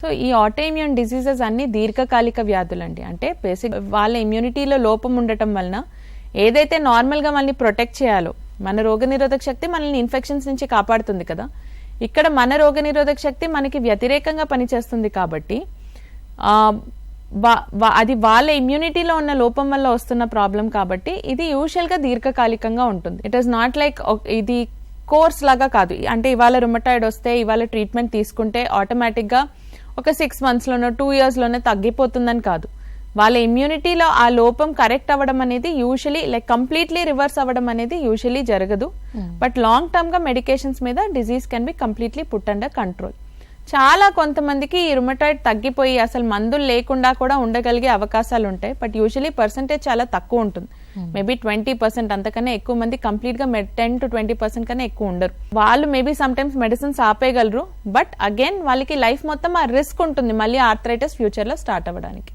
So ఈ autoimmune diseases అన్ని దీర్ఘకాలిక వ్యాధులండి. అంటే బేసిక్ వాళ్ళ ఇమ్యూనిటీలో లోపం ఉండటం వలన ఏదైతే నార్మల్గా మనల్ని ప్రొటెక్ట్ చేయాలో, మన రోగనిరోధక శక్తి మనల్ని ఇన్ఫెక్షన్స్ నుంచి కాపాడుతుంది కదా, ఇక్కడ మన రోగనిరోధక శక్తి మనకి వ్యతిరేకంగా పనిచేస్తుంది కాబట్టి అది వాళ్ళ ఇమ్యూనిటీలో ఉన్న లోపం వల్ల వస్తున్న ప్రాబ్లం కాబట్టి ఇది యూజువల్గా దీర్ఘకాలికంగా ఉంటుంది. ఇట్ ఈస్ నాట్ లైక్ ఇది కోర్స్ లాగా కాదు. అంటే ఇవాళ రుమటాయిడ్ వస్తే ఇవాళ ట్రీట్మెంట్ తీసుకుంటే ఆటోమేటిక్గా ఒక 6 monthsలోనో 2 yearsలోనే తగ్గిపోతుందని కాదు. వాళ్ళ ఇమ్యూనిటీలో ఆ లోపం కరెక్ట్ అవ్వడం అనేది యూజువలీ లైక్ కంప్లీట్లీ రివర్స్ అవ్వడం అనేది యూజువలీ జరగదు. బట్ లాంగ్ టర్మ్ గా మెడికేషన్స్ మీద disease can be completely put under control. చాలా కొంతమందికి ఈ రుమటాయిడ్ తగ్గిపోయి అసలు మందులు లేకుండా కూడా ఉండగలిగే అవకాశాలు ఉంటాయి. బట్ యూజువలీ పర్సెంటేజ్ చాలా తక్కువ ఉంటుంది. మేబీ 20%, అంతకన్నా ఎక్కువ మంది కంప్లీట్ గా 10 to 20% కన్నా ఎక్కువ ఉండరు. వాళ్ళు మేబీ సమ్ టైమ్స్ మెడిసిన్స్ ఆపేయగలరు. బట్ అగైన్ వాళ్ళకి లైఫ్ మొత్తం ఆ రిస్క్ ఉంటుంది మళ్ళీ ఆర్థరైటిస్ ఫ్యూచర్ లో స్టార్ట్ అవ్వడానికి.